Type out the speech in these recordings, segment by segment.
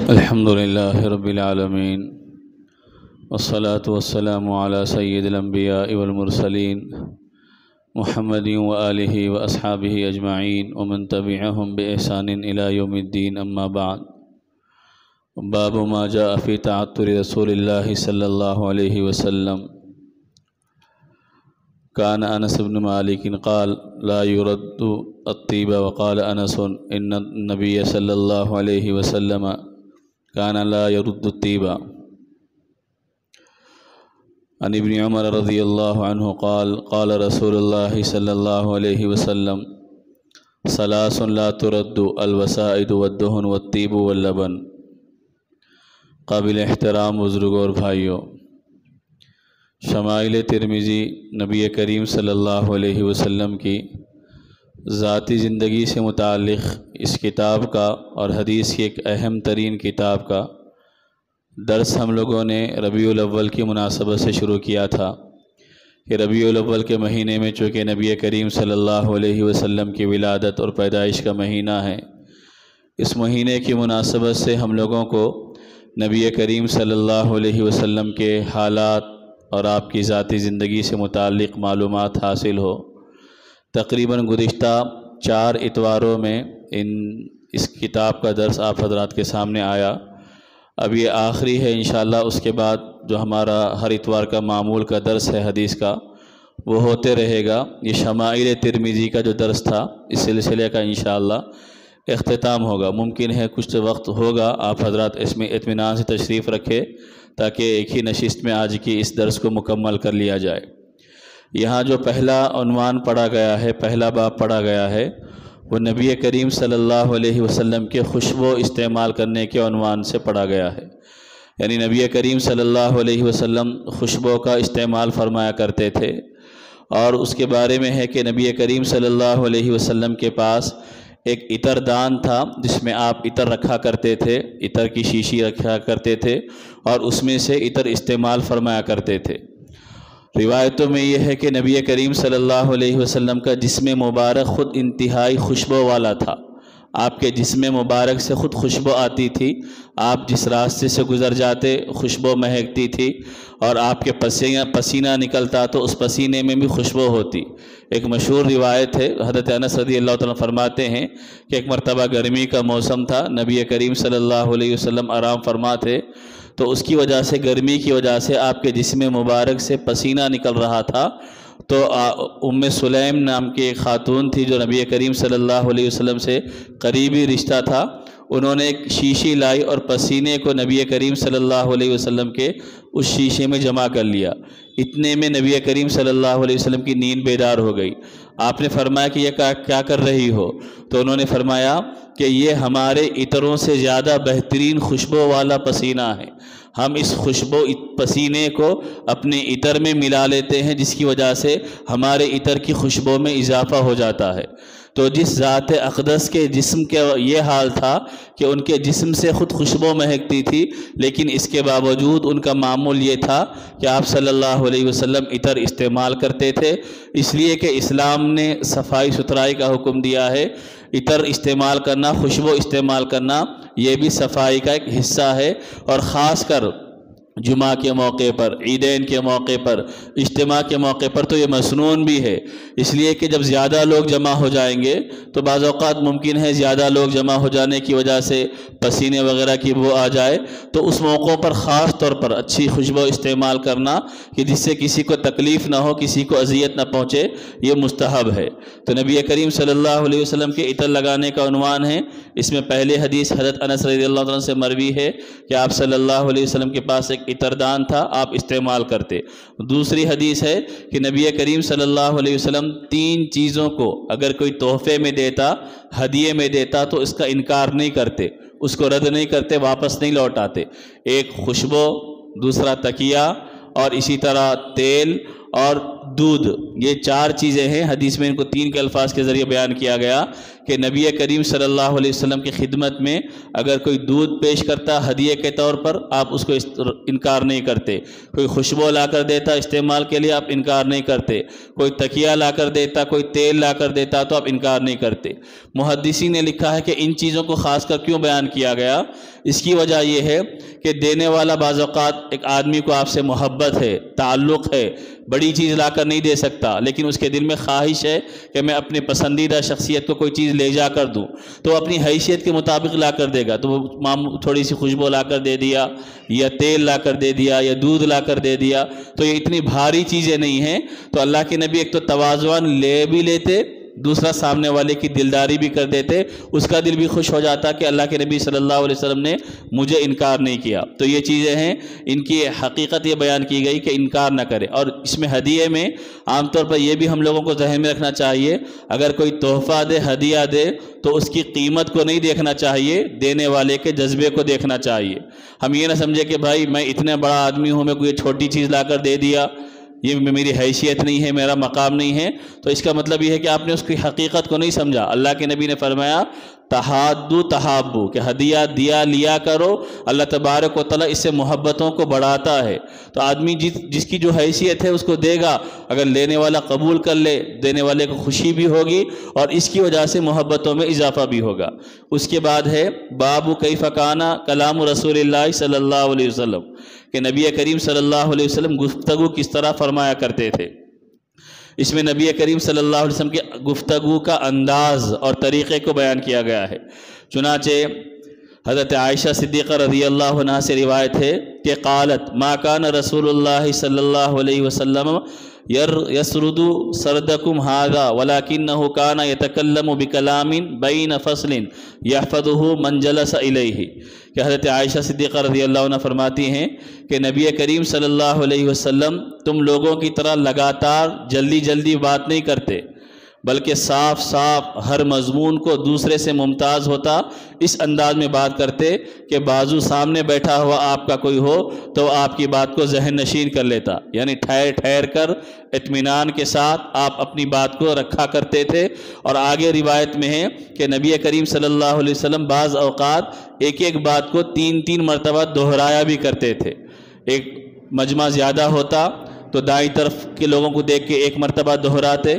الحمد لله رب العالمين والصلاة والسلام على سيد الأنبياء والمرسلين محمد وآله وأصحابه أجمعين ومن تبعهم بإحسان إلى يوم الدين. أما بعد، باب ما جاء في تعطر رسول الله صلى الله عليه وسلم. كان أنس بن مالك قال لا يرد الطيب، وقال أنس إن النبي صلى الله عليه وسلم كان لا يرد الطيب. عن ابن عمر رضي الله عنه قال قال رسول الله صلى الله عليه وسلم ثلاث لا ترد الوسائد والدهن والطيب واللبن. قابل احترام بزرگوں اور بھائیوں، شمائل ترمذی نبی کریم صلی اللہ علیہ وسلم کی ذاتی زندگی سے متعلق اس کتاب کا اور حدیث کی ایک اہم ترین کتاب کا درس ہم لوگوں نے ربیع الاول کی مناسبت سے شروع کیا تھا کہ ربیع الاول کے مہینے میں چونکہ نبی کریم صلی اللہ علیہ وسلم کی ولادت اور پیدائش کا مہینہ ہے، اس مہینے کی مناسبت سے ہم لوگوں کو نبی کریم صلی اللہ علیہ وسلم کے حالات اور آپ کی ذاتی زندگی سے متعلق معلومات حاصل ہو. تقریباً گزشتہ 4 اتواروں میں اس کتاب کا درس آپ حضرات کے سامنے آیا. اب یہ آخری ہے انشاءاللہ. اس کے بعد جو ہمارا ہر اتوار کا معمول کا درس ہے حدیث کا، وہ ہوتے رہے گا. یہ شمائل ترمذی کا جو درس تھا، اس سلسلے کا انشاءاللہ اختتام ہوگا. ممکن ہے کچھ وقت ہوگا، آپ حضرات اس میں اطمینان سے تشریف رکھے تاکہ ایک ہی نشست میں آج کی اس درس کو مکمل کر لیا جائے. یہاں جو پہلا عنوان پڑھا گیا ہے، پہلا باب پڑھا گیا ہے، وہ نبی کریم صلی اللہ علیہ وسلم کے خوشبو استعمال کرنے کے عنوان سے پڑھا گیا ہے. یعنی نبی کریم صلی اللہ علیہ وسلم خوشبو کا استعمال فرمایا کرتے تھے، اور اس کے بارے میں ہے کہ نبی کریم صلی اللہ علیہ وسلم کے پاس ایک عطر دان تھا جس میں آپ عطر رکھا کرتے تھے، عطر کی شیشی رکھا کرتے تھے اور اس میں سے عطر استعمال فرمایا کرتے تھے. روایتوں میں یہ ہے کہ نبی کریم صلی اللہ علیہ وسلم کا جسم مبارک خود انتہائی خوشبو والا تھا. آپ کے جسم مبارک سے خود خوشبو آتی تھی. آپ جس راستے سے گزر جاتے خوشبو مہکتی تھی، اور آپ کے پسینہ نکلتا تو اس پسینے میں بھی خوشبو ہوتی. ایک مشہور روایت ہے، حضرت انس رضی اللہ تعالیٰ فرماتے ہیں کہ ایک مرتبہ گرمی کا موسم تھا، نبی کریم صلی اللہ علیہ وسلم آرام فرما تھے، تو اس کی وجہ سے، گرمی کی وجہ سے آپ کے جسم مبارک سے پسینہ نکل رہا تھا. تو ام سلیم نام کی ایک خاتون تھی جو نبی کریم صلی اللہ علیہ وسلم سے قریبی رشتہ تھا. انہوں نے ایک شیشی لائی اور پسینے کو نبی کریم صلی اللہ علیہ وسلم کے اس شیشے میں جمع کر لیا. اتنے میں نبی کریم صلی اللہ علیہ وسلم کی نیند بیدار ہو گئی. آپ نے فرمایا کہ یہ کیا کر رہی ہو؟ تو انہوں نے فرمایا کہ یہ ہمارے عطروں سے زیادہ بہترین خوشبو والا پسینہ ہے. ہم اس خوشبو پسینے کو اپنے عطر میں ملا لیتے ہیں، جس کی وجہ سے ہمارے عطر کی خوشبو میں اضافہ ہو جاتا ہے. تو جس ذات اقدس کے جسم کے یہ حال تھا کہ ان کے جسم سے خود خوشبو مہکتی تھی، لیکن اس کے باوجود ان کا معمول یہ تھا کہ آپ صلی اللہ علیہ وسلم عطر استعمال کرتے تھے. اس لیے کہ اسلام نے صفائی ستھرائی کا حکم دیا ہے. عطر استعمال کرنا، خوشبو استعمال کرنا، یہ بھی صفائی کا ایک حصہ ہے. اور خاص کر جمعہ کے موقع پر، عیدین کے موقع پر، اجتماع کے موقع پر تو یہ مسنون بھی ہے. اس لیے کہ جب زیادہ لوگ جمع ہو جائیں گے تو بعض اوقات ممکن ہے زیادہ لوگ جمع ہو جانے کی وجہ سے پسینے وغیرہ کی بو آ جائے، تو اس موقعوں پر خاص طور پر اچھی خوشبو استعمال کرنا کہ جس سے کسی کو تکلیف نہ ہو، کسی کو اذیت نہ پہنچے، یہ مستحب ہے. تو نبی کریم صلی اللہ علیہ وسلم کے عطر لگانے کا عنوان ہے. اس میں پہلے حدیث حضرت انس رضی اللہ عنہ سے مروی ہے کہ آپ صلی اللہ علیہ وسلم کے پاس ایک عطردان تھا، آپ استعمال کرتے. دوسری حدیث ہے کہ نبی کریم صلی اللہ علیہ وسلم 3 چیزوں کو اگر کوئی تحفے میں دیتا، ہدیے میں دیتا، تو اس کا انکار نہیں کرتے، اس کو رد نہیں کرتے، واپس نہیں لوٹاتے. ایک خوشبو، دوسرا تکیہ، اور اسی طرح تیل، اور دودھ، یہ 4 چیزیں ہیں۔ حدیث میں ان کو 3 کے الفاظ کے ذریعے بیان کیا گیا کہ نبی کریم صلی اللہ علیہ وسلم کی خدمت میں اگر کوئی دودھ پیش کرتا ہدیے کے طور پر، آپ اس کو انکار نہیں کرتے۔ کوئی خوشبو لا کر دیتا استعمال کے لیے، آپ انکار نہیں کرتے۔ کوئی تکیہ لا کر دیتا، کوئی تیل لا کر دیتا، تو آپ انکار نہیں کرتے۔ محدثین نے لکھا ہے کہ ان چیزوں کو خاص کر کیوں بیان کیا گیا؟ اس کی وجہ یہ ہے کہ دینے والا بعض اوقات ایک آدمی کو آپ سے محبت ہے، تعلق ہے، بڑی چیز لا کر نہیں دے سکتا، لیکن اس کے دل میں خواہش ہے کہ میں اپنے پسندیدہ شخصیت کو کوئی چیز لے جا کر دوں، تو اپنی حیثیت کے مطابق لا کر دے گا۔ تو وہ تھوڑی سی خوشبو لا کر دے دیا، یا تیل لا کر دے دیا، یا دودھ لا کر دے دیا، تو یہ اتنی بھاری چیزیں نہیں ہیں۔ تو اللہ کے نبی ایک تو تواضعاً لے بھی لیتے، دوسرا سامنے والے کی دلداری بھی کر دیتے، اس کا دل بھی خوش ہو جاتا کہ اللہ کے نبی صلی اللہ علیہ وسلم نے مجھے انکار نہیں کیا۔ تو یہ چیزیں ہیں، ان کی حقیقت یہ بیان کی گئی کہ انکار نہ کرے۔ اور اس میں ہدیے میں عام طور پر یہ بھی ہم لوگوں کو ذہن میں رکھنا چاہیے، اگر کوئی تحفہ دے، ہدیہ دے، تو اس کی قیمت کو نہیں دیکھنا چاہیے، دینے والے کے جذبے کو دیکھنا چاہیے۔ ہم یہ نہ سمجھے کہ بھائی میں اتنا بڑا آدمی ہوں، میں کوئی چھوٹی چیز لا کر دے دیا، یہ میری حیثیت نہیں ہے، میرا مقام نہیں ہے، تو اس کا مطلب یہ ہے کہ آپ نے اس کی حقیقت کو نہیں سمجھا۔ اللہ کے نبی نے فرمایا تحادو تحابو، کہ ہدیہ دیا لیا کرو، اللہ تبارک و تعالیٰ اس سے محبتوں کو بڑھاتا ہے۔ تو آدمی جس کی جو حیثیت ہے اس کو دے گا، اگر لینے والا قبول کر لے، دینے والے کو خوشی بھی ہوگی اور اس کی وجہ سے محبتوں میں اضافہ بھی ہوگا۔ اس کے بعد ہے باب کیف کان کلام رسول اللہ صلی اللہ علیہ وسلم، کہ نبی کریم صلی اللہ علیہ وسلم گفتگو کس طرح فرمایا کرتے تھے۔ اس میں نبی کریم صلی اللہ علیہ وسلم کی گفتگو کا انداز اور طریقے کو بیان کیا گیا ہے۔ چنانچہ حضرت عائشہ صدیقہ رضی اللہ عنہا سے روایت ہے کہ قالت ما کان رسول اللہ صلی اللہ علیہ وسلم یسرد سردکم ھذا ولکنہ کان یتکلم بکلام بین فصل یحفظہ من جلس الیہ، کہ حضرت عائشہ صدیقہ رضی اللہ عنہ فرماتی ہیں کہ نبی کریم صلی اللہ علیہ وسلم تم لوگوں کی طرح لگاتار جلدی جلدی بات نہیں کرتے، بلکہ صاف صاف ہر مضمون کو دوسرے سے ممتاز ہوتا اس انداز میں بات کرتے کہ بازو سامنے بیٹھا ہوا آپ کا کوئی ہو تو آپ کی بات کو ذہن نشین کر لیتا، یعنی ٹھہر ٹھہر کر اطمینان کے ساتھ آپ اپنی بات کو رکھا کرتے تھے۔ اور آگے روایت میں ہے کہ نبی کریم صلی اللہ علیہ وسلم بعض اوقات ایک ایک بات کو 3 مرتبہ دہرایا بھی کرتے تھے۔ ایک مجمع زیادہ ہوتا تو دائیں طرف کے لوگوں کو دیکھ کے 1 مرتبہ دہراتے،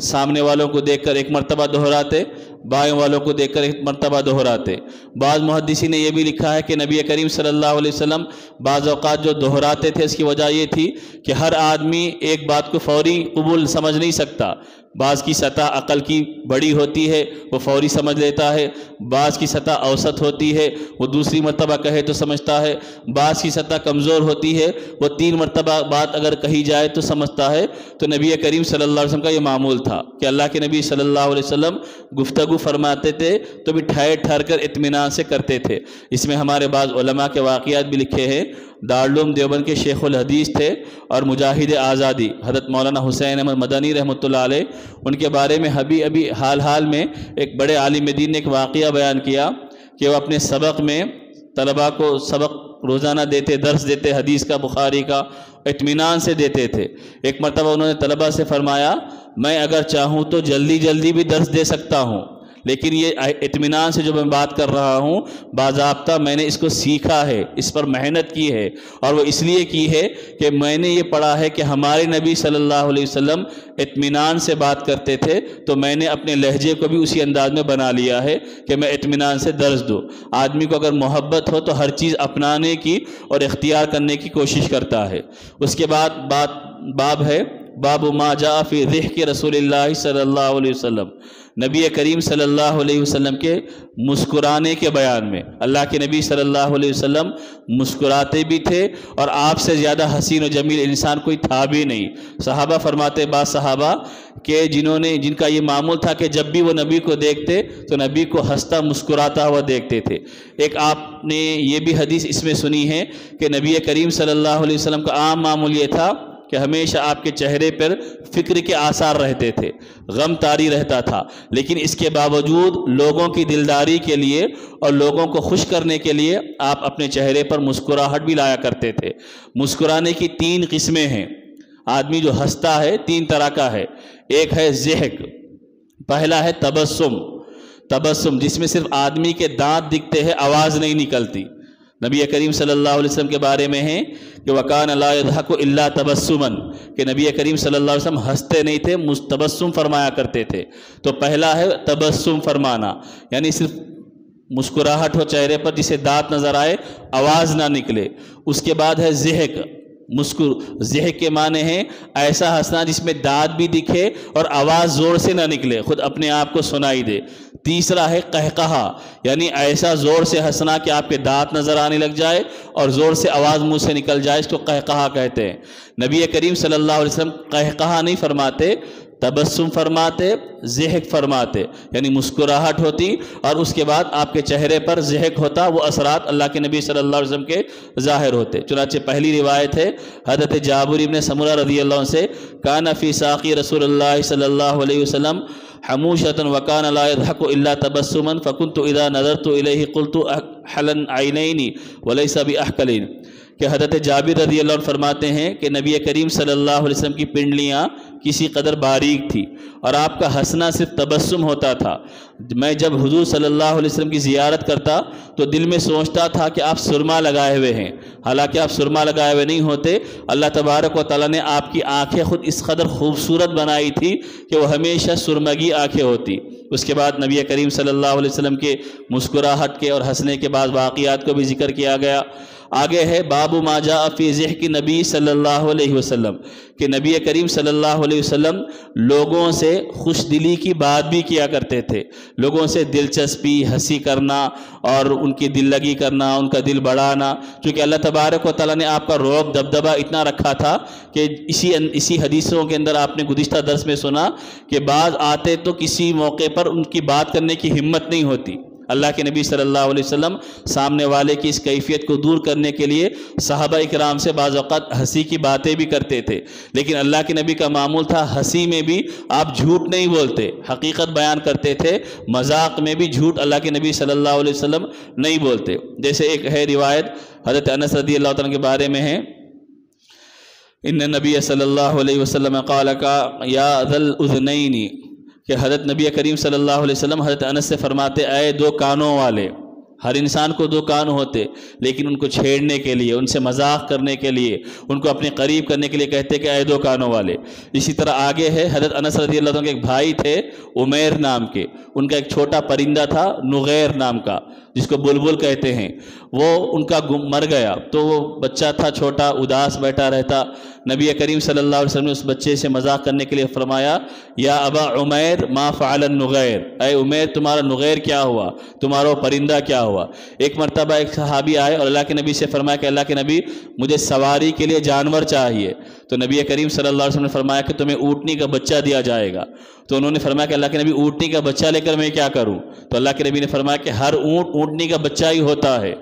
سامنے والوں کو دیکھ کر 1 مرتبہ دہراتے، بائیں والوں کو دیکھ کر 1 مرتبہ دہراتے۔ بعض محدثین نے یہ بھی لکھا ہے کہ نبی کریم صلی اللہ علیہ وسلم بعض اوقات جو دہراتے تھے اس کی وجہ یہ تھی کہ ہر آدمی ایک بات کو فوری قبول سمجھ نہیں سکتا۔ بعض کی سطح عقل کی بڑی ہوتی ہے، وہ فوری سمجھ لیتا ہے، بعض کی سطح اوسط ہوتی ہے، وہ دوسری مرتبہ کہے تو سمجھتا ہے، بعض کی سطح کمزور ہوتی ہے، وہ 3 مرتبہ بات اگر کہی جائے تو سمجھتا ہے۔ تو نبی کریم صلی اللہ علیہ وسلم کا یہ معمول تھا کہ اللہ کے نبی صلی اللہ علیہ وسلم گفتگو فرماتے تھے تو بھی ٹھہر ٹھہر کر اطمینان سے کرتے تھے۔ اس میں ہمارے بعض علماء کے واقعات بھی لکھے ہیں۔ دارالعلوم دیوبند کے شیخ الحدیث تھے اور مجاہد آزادی حضرت مولانا حسین احمد مدنی رحمۃ اللہ علیہ، ان کے بارے میں ابھی حال میں ایک بڑے عالم دین نے ایک واقعہ بیان کیا کہ وہ اپنے سبق میں طلباء کو سبق روزانہ دیتے، درس دیتے حدیث کا، بخاری کا، اطمینان سے دیتے تھے۔ ایک مرتبہ انہوں نے طلباء سے فرمایا میں اگر چاہوں تو جلدی جلدی بھی درس دے سکتا ہوں، لیکن یہ اطمینان سے جو میں بات کر رہا ہوں باضابطہ میں نے اس کو سیکھا ہے، اس پر محنت کی ہے، اور وہ اس لیے کی ہے کہ میں نے یہ پڑھا ہے کہ ہمارے نبی صلی اللہ علیہ وسلم اطمینان سے بات کرتے تھے، تو میں نے اپنے لہجے کو بھی اسی انداز میں بنا لیا ہے کہ میں اطمینان سے درس دوں۔ آدمی کو اگر محبت ہو تو ہر چیز اپنانے کی اور اختیار کرنے کی کوشش کرتا ہے۔ اس کے بعد باب ہے باب ما جاء فی ضحک رسول اللہ صلی اللہ علیہ وسلم، نبی کریم صلی اللہ علیہ وسلم کے مسکرانے کے بیان میں۔ اللہ کے نبی صلی اللہ علیہ وسلم مسکراتے بھی تھے اور آپ سے زیادہ حسین و جمیل انسان کوئی تھا بھی نہیں۔ صحابہ فرماتے، بعض صحابہ کہ جن کا یہ معمول تھا کہ جب بھی وہ نبی کو دیکھتے تو نبی کو ہنستا مسکراتا ہوا دیکھتے تھے۔ ایک آپ نے یہ بھی حدیث اس میں سنی ہے کہ نبی کریم صلی اللہ علیہ وسلم کا عام معمول یہ تھا کہ ہمیشہ آپ کے چہرے پر فکر کے آثار رہتے تھے، غم طاری رہتا تھا، لیکن اس کے باوجود لوگوں کی دلداری کے لیے اور لوگوں کو خوش کرنے کے لیے آپ اپنے چہرے پر مسکراہٹ بھی لایا کرتے تھے۔ مسکرانے کی 3 قسمیں ہیں۔ آدمی جو ہنستا ہے 3 طرح کا ہے. ایک ہے ضحک، پہلا ہے تبسم جس میں صرف آدمی کے دانت دکھتے ہیں، آواز نہیں نکلتی. نبی کریم صلی اللہ علیہ وسلم کے بارے میں ہے کہ وَكَانَ لَا يَضْحَكُ إِلَّا تَبَسُّمًا، کہ نبی کریم صلی اللہ علیہ وسلم ہنستے نہیں تھے، تبسم فرمایا کرتے تھے. تو پہلا ہے تبسم فرمانا، یعنی صرف مسکراہٹ ہو چہرے پر، جسے دانت نظر آئے، آواز نہ نکلے. اس کے بعد ہے ضحک. ضحک کے معنی ہے ایسا ہنسنا جس میں دانت بھی دکھے اور آواز زور سے نہ نکلے، خود اپنے آپ کو سنائی دے. تیسرا ہے قہقہا، یعنی ایسا زور سے ہنسنا کہ آپ کے دانت نظر آنے لگ جائے اور زور سے آواز منہ سے نکل جائے، اس کو قہقہا کہتے ہیں. نبی کریم صلی اللہ علیہ وسلم قہقہا نہیں فرماتے، تبسم فرماتے، ضحک فرماتے، یعنی مسکراہٹ ہوتی اور اس کے بعد آپ کے چہرے پر ضحک ہوتا. وہ اثرات اللہ کے نبی صلی اللہ علیہ وسلم کے ظاہر ہوتے. چنانچہ پہلی روایت ہے حضرت جابر بن سمرہ رضی اللہ عنہ سے، کان فی ساقی رسول اللہ صلی اللہ علیہ وسلم حموشۃ وکان لا يضحك الا تبسما فكنت اذا نظرت الیہ قلت احلن عینین وليس باحکلین، کہ حضرت جابر رضی اللہ عنہ فرماتے ہیں کہ نبی کریم صلی اللہ علیہ وسلم کی پنڈلیاں کسی قدر باریک تھی اور آپ کا ہنسنا صرف تبسم ہوتا تھا. میں جب حضور صلی اللہ علیہ وسلم کی زیارت کرتا تو دل میں سوچتا تھا کہ آپ سرما لگائے ہوئے ہیں، حالانکہ آپ سرما لگائے ہوئے نہیں ہوتے. اللہ تبارک و تعالیٰ نے آپ کی آنکھیں خود اس قدر خوبصورت بنائی تھی کہ وہ ہمیشہ سرمگی آنکھیں ہوتی. اس کے بعد نبی کریم صلی اللہ علیہ وسلم کے مسکراہٹ کے اور ہنسنے کے بعد واقعات کو بھی ذکر کیا گیا. آگے ہے باب ما جاء فی ضحک نبی صلی اللہ علیہ وسلم، کہ نبی کریم صلی اللہ علیہ وسلم لوگوں سے خوش دلی کی بات بھی کیا کرتے تھے، لوگوں سے دلچسپی، ہنسی کرنا اور ان کی دل لگی کرنا، ان کا دل بڑھانا. چونکہ اللہ تبارک و تعالیٰ نے آپ کا رعب دبدبہ اتنا رکھا تھا کہ اسی حدیثوں کے اندر آپ نے گزشتہ درس میں سنا کہ بعض آتے تو کسی موقع پر ان کی بات کرنے کی ہمت نہیں ہوتی. اللہ کے نبی صلی اللہ علیہ وسلم سامنے والے کی اس کیفیت کو دور کرنے کے لیے صحابہ اکرام سے بعض اوقات ہنسی کی باتیں بھی کرتے تھے، لیکن اللہ کے نبی کا معمول تھا ہنسی میں بھی آپ جھوٹ نہیں بولتے، حقیقت بیان کرتے تھے. مذاق میں بھی جھوٹ اللہ کے نبی صلی اللہ علیہ وسلم نہیں بولتے. جیسے ایک ہے روایت حضرت انس رضی اللہ عنہ کے بارے میں ہے، ان نبی صلی اللہ علیہ وسلم قال یا ذا الاذنین، کہ حضرت نبی کریم صلی اللہ علیہ وسلم حضرت انس سے فرماتے، اے 2 کانوں والے. ہر انسان کو 2 کان ہوتے، لیکن ان کو چھیڑنے کے لیے، ان سے مذاق کرنے کے لیے، ان کو اپنے قریب کرنے کے لیے کہتے کہ اے 2 کانوں والے. اسی طرح آگے ہے حضرت انس رضی اللہ عنہ کے ایک بھائی تھے عمیر نام کے، ان کا ایک چھوٹا پرندہ تھا نغیر نام کا، جس کو بلبل کہتے ہیں. وہ ان کا مر گیا تو وہ بچہ تھا چھوٹا، اداس بیٹھا رہتا. نبی کریم صلی اللہ علیہ وسلم نے اس بچے سے مذاق کرنے کے لیے فرمایا، یا ابا عمیر ما فعل النغیر، اے عمیر تمہارا نغیر کیا ہوا، تمہارا پرندہ کیا ہوا. ایک مرتبہ ایک صحابی آئے اور اللہ کے نبی سے فرمایا کہ اللہ کے نبی مجھے سواری کے لیے جانور چاہیے. تو نبی کریم صلی اللہ علیہ وسلم نے فرمایا کہ تمہیں اونٹنی کا بچہ دیا جائے گا. تو انہوں نے فرمایا کہ اللہ کے نبی اونٹنی کا بچہ لے کر میں کیا کروں؟ تو اللہ کے نبی نے فرمایا کہ ہر اونٹنی کا بچہ ہی ہوتا ہے.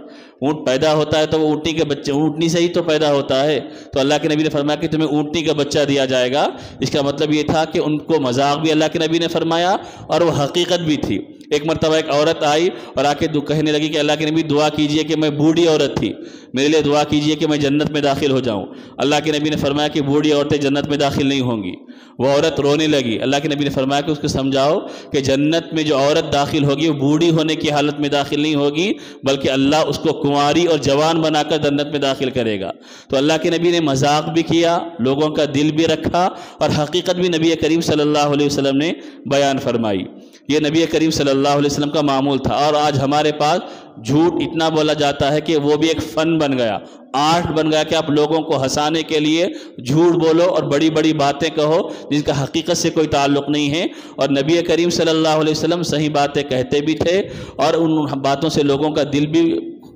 اونٹ پیدا ہوتا ہے تو وہ اونٹنی کے بچے، اونٹنی سے ہی تو پیدا ہوتا ہے. تو اللہ کے نبی نے فرمایا کہ تمہیں اونٹنی کا بچہ دیا جائے گا. اس کا مطلب یہ تھا کہ ان کو مذاق بھی اللہ کے نبی نے فرمایا اور وہ حقیقت بھی تھی. ایک مرتبہ ایک عورت آئی اور آ کے کہنے لگی کہ اللہ کے نبی دعا کیجئے کہ میں بوڑھی عورت تھی، میرے لیے دعا کیجئے کہ میں جنت میں داخل ہو جاؤں. اللہ کے نبی نے فرمایا کہ بوڑھی عورتیں جنت میں داخل نہیں ہوں گی. وہ عورت رونے لگی. اللہ کے نبی نے فرمایا کہ اس کو سمجھاؤ کہ جنت میں جو عورت داخل ہوگی وہ بوڑھی ہونے کی حالت میں داخل نہیں ہوگی، بلکہ اللہ اس کو کنواری اور جوان بنا کر جنت میں داخل کرے گا. تو اللہ کے نبی نے مذاق بھی کیا، لوگوں کا دل بھی رکھا اور حقیقت بھی نبی کریم صلی اللہ علیہ وسلم نے بیان فرمائی. یہ نبی کریم صلی اللہ علیہ وسلم کا معمول تھا. اور آج ہمارے پاس جھوٹ اتنا بولا جاتا ہے کہ وہ بھی ایک فن بن گیا، آرٹ بن گیا کہ آپ لوگوں کو ہنسانے کے لیے جھوٹ بولو اور بڑی بڑی باتیں کہو جن کا حقیقت سے کوئی تعلق نہیں ہے. اور نبی کریم صلی اللہ علیہ وسلم صحیح باتیں کہتے بھی تھے اور ان باتوں سے لوگوں کا دل بھی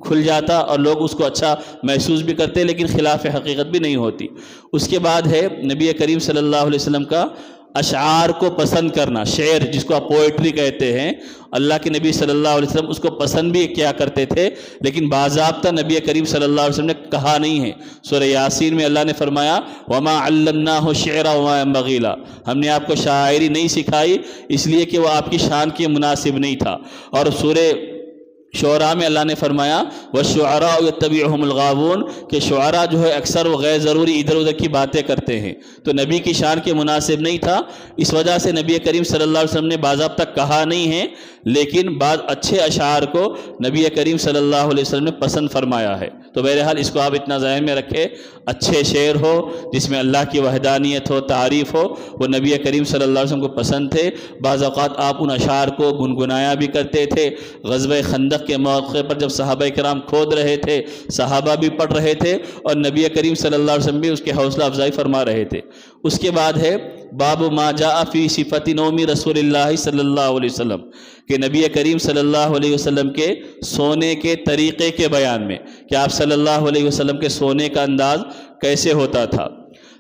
کھل جاتا اور لوگ اس کو اچھا محسوس بھی کرتے، لیکن خلاف حقیقت بھی نہیں ہوتی. اس کے بعد ہے نبی کریم صلی اللہ علیہ وسلم کا اشعار کو پسند کرنا، شعر جس کو آپ پوئٹری کہتے ہیں. اللہ کے نبی صلی اللہ علیہ وسلم اس کو پسند بھی کیا کرتے تھے، لیکن باضابطہ نبی کریم صلی اللہ علیہ وسلم نے کہا نہیں ہے. سورہ یاسین میں اللہ نے فرمایا وَمَا عَلَّمْنَاهُ الشِّعْرَ وَمَا يَنبَغِي لَهُ، ہم نے آپ کو شاعری نہیں سکھائی اس لیے کہ وہ آپ کی شان کے مناسب نہیں تھا. اور سورہ شعراء میں اللہ نے فرمایا وَالشُّعَرَاءُ يَتَّبِعُهُمُ الْغَاوُونَ کہ شعراء جو ہے اکثر وہ غیر ضروری ادھر ادھر کی باتیں کرتے ہیں، تو نبی کی شان کے مناسب نہیں تھا، اس وجہ سے نبی کریم صلی اللہ علیہ وسلم نے باضابطہ کہا نہیں ہے، لیکن بعض اچھے اشعار کو نبی کریم صلی اللہ علیہ وسلم نے پسند فرمایا ہے۔ تو بہرحال اس کو آپ اتنا ذہن میں رکھیں، اچھے شعر ہو جس میں اللہ کی وحدانیت ہو، تعریف ہو، وہ نبی کریم صلی اللہ علیہ وسلم کو پسند تھے۔ بعض اوقات آپ ان اشعار کو گنگنایا بھی کرتے تھے۔ غزوہ خندق کے موقع پر جب صحابہ کرام کھود رہے تھے، صحابہ بھی پڑھ رہے تھے اور نبی کریم صلی اللہ علیہ وسلم بھی اس کے حوصلہ افزائی فرما رہے تھے۔ اس کے بعد ہے باب ما جاء فی صفت نوم رسول اللہ صلی اللہ علیہ وسلم کہ نبی کریم صلی اللہ علیہ وسلم کے سونے کے طریقے کے بیان میں کہ آپ صلی اللہ علیہ وسلم کے سونے کا انداز کیسے ہوتا تھا۔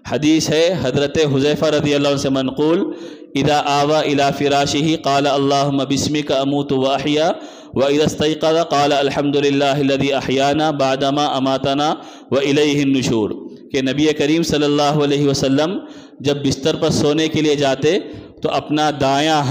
حدیث ہے حضرت حذیفہ رضی اللہ عنہ سے منقول اذا آوى الى فراشہ قال اللہم بسمک اموت واحیا وَإِذَا اسْتَيْقَظَ قَالَ الْحَمْدُ لِلَّهِ الَّذِي أَحْيَانَا بَعْدَمَا أَمَاتَنَا وَإِلَيْهِ النُّشُورُ کہ نبی کریم صلی اللہ علیہ وسلم جب بستر پر سونے کے لیے جاتے تو اپنا دایاں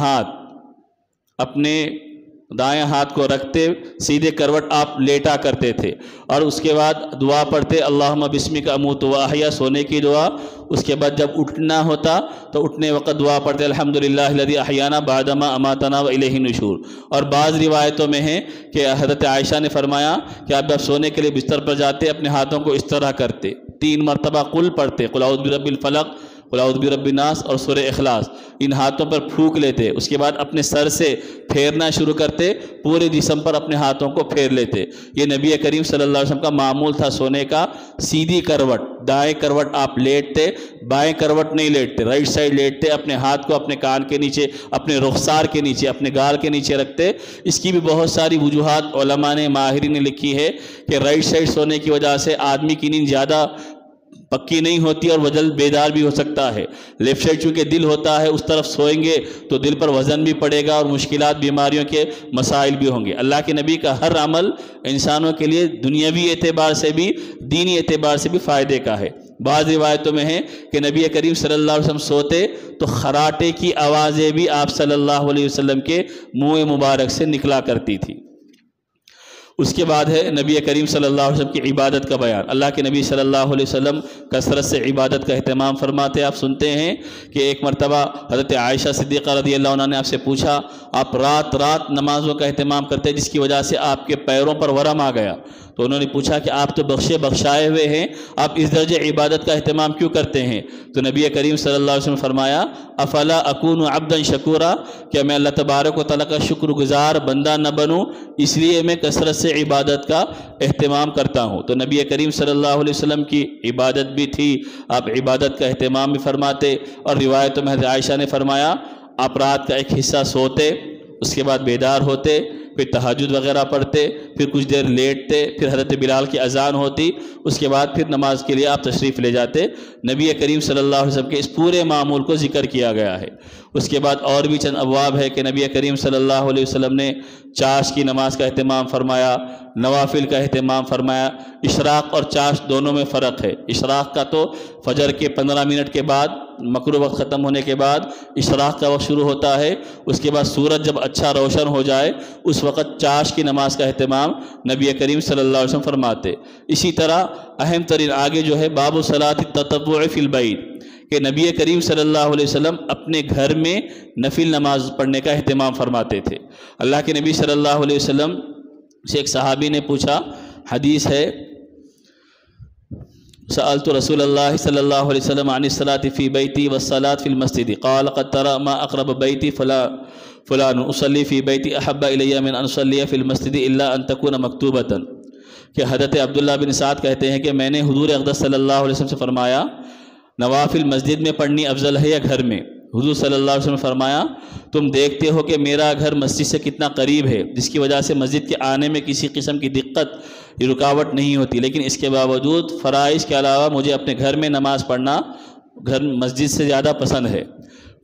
ہاتھ کو رکھتے، سیدھے کروٹ آپ لیٹا کرتے تھے اور اس کے بعد دعا پڑھتے اللہم بسمک اموت واحیا، سونے کی دعا۔ اس کے بعد جب اٹھنا ہوتا تو اٹھنے وقت دعا پڑھتے الحمدللہ الذی احیانا بعدما اماتنا والیہ النشور۔ اور بعض روایتوں میں ہے کہ حضرت عائشہ نے فرمایا کہ آپ جب سونے کے لیے بستر پر جاتے اپنے ہاتھوں کو اس طرح کرتے، 3 مرتبہ قل پڑھتے، قل اعوذ برب الفلق، قل اعوذ برب الناس اور سورہ اخلاص، ان ہاتھوں پر پھونک لیتے، اس کے بعد اپنے سر سے پھیرنا شروع کرتے، پورے جسم پر اپنے ہاتھوں کو پھیر لیتے۔ یہ نبی کریم صلی اللہ علیہ وسلم کا معمول تھا سونے کا۔ سیدھی کروٹ، دائیں کروٹ آپ لیٹتے، بائیں کروٹ نہیں لیٹتے، رائٹ سائڈ لیٹتے، اپنے ہاتھ کو اپنے کان کے نیچے، اپنے رخسار کے نیچے، اپنے گال کے نیچے رکھتے۔ اس کی بھی بہت ساری وجوہات علماء نے، ماہرین نے لکھی ہے کہ رائٹ سائڈ سونے کی وجہ سے آدمی کی نیند زیادہ پکی نہیں ہوتی اور وہ جلد بیدار بھی ہو سکتا ہے۔ لیفٹ سائڈ چونکہ دل ہوتا ہے، اس طرف سوئیں گے تو دل پر وزن بھی پڑے گا اور مشکلات، بیماریوں کے مسائل بھی ہوں گے۔ اللہ کے نبی کا ہر عمل انسانوں کے لیے دنیاوی اعتبار سے بھی، دینی اعتبار سے بھی فائدے کا ہے۔ بعض روایتوں میں ہے کہ نبی کریم صلی اللہ علیہ وسلم سوتے تو خراٹے کی آوازیں بھی آپ صلی اللہ علیہ وسلم کے منہ مبارک سے نکلا کرتی تھی۔ اس کے بعد ہے نبی کریم صلی اللہ علیہ وسلم کی عبادت کا بیان۔ اللہ کے نبی صلی اللہ علیہ وسلم کثرت سے عبادت کا اہتمام فرماتے۔ آپ سنتے ہیں کہ ایک مرتبہ حضرت عائشہ صدیقہ رضی اللہ عنہ نے آپ سے پوچھا، آپ رات رات نمازوں کا اہتمام کرتے جس کی وجہ سے آپ کے پیروں پر ورم آ گیا، تو انہوں نے پوچھا کہ آپ تو بخشائے ہوئے ہیں، آپ اس درجے عبادت کا اہتمام کیوں کرتے ہیں؟ تو نبی کریم صلی اللہ علیہ وسلم فرمایا افلا اکون عبدا شکورا، کہ میں اللہ تبارک و تعالیٰ کا شکر گزار بندہ نہ بنوں، اس لیے میں کثرت سے عبادت کا اہتمام کرتا ہوں۔ تو نبی کریم صلی اللہ علیہ وسلم کی عبادت بھی تھی، آپ عبادت کا اہتمام بھی فرماتے۔ اور روایتوں میں حضرت عائشہ نے فرمایا آپ رات کا ایک حصہ سوتے، اس کے بعد بیدار ہوتے، پھر تہجد وغیرہ پڑھتے، پھر کچھ دیر لیٹتے، پھر حضرت بلال کی اذان ہوتی، اس کے بعد پھر نماز کے لیے آپ تشریف لے جاتے۔ نبی کریم صلی اللہ علیہ وسلم کے اس پورے معمول کو ذکر کیا گیا ہے۔ اس کے بعد اور بھی چند ابواب ہے کہ نبی کریم صلی اللہ علیہ وسلم نے چاش کی نماز کا اہتمام فرمایا، نوافل کا اہتمام فرمایا۔ اشراق اور چاش دونوں میں فرق ہے۔ اشراق کا تو فجر کے 15 منٹ کے بعد، مکروہ وقت ختم ہونے کے بعد اشراق کا وقت شروع ہوتا ہے، اس کے بعد سورج جب اچھا روشن ہو جائے اس وقت چاش کی نماز کا اہتمام نبی کریم صلی اللہ علیہ وسلم فرماتے۔ اسی طرح اہم ترین آگے جو ہے باب صلاۃ التطوع فی البیت، کہ نبی کریم صلی اللہ علیہ وسلم اپنے گھر میں نفل نماز پڑھنے کا اہتمام فرماتے تھے۔ اللہ کے نبی صلی اللہ علیہ وسلم سے ایک صحابی نے پوچھا، حدیث ہے سألت رسول اللہ صلی اللہ علیہ وسلم عن الصلاة فی بیتی والصلاة فی المسجد قال قد ترى ما اقرب بیتی فلان اصلی فی بیتی احب الی من ان اصلی فی المسجد الا ان تکون مکتوبۃ، کہ حضرت عبداللہ بن سعد کہتے ہیں کہ میں نے حضور اقدس صلی اللہ علیہ وسلم سے فرمایا نوافل مسجد میں پڑھنی افضل ہے یا گھر میں؟ حضور صلی اللہ علیہ وسلم نے فرمایا تم دیکھتے ہو کہ میرا گھر مسجد سے کتنا قریب ہے، جس کی وجہ سے مسجد کے آنے میں کسی قسم کی دقت، رکاوٹ نہیں ہوتی، لیکن اس کے باوجود فرائض کے علاوہ مجھے اپنے گھر میں نماز پڑھنا مسجد سے زیادہ پسند ہے۔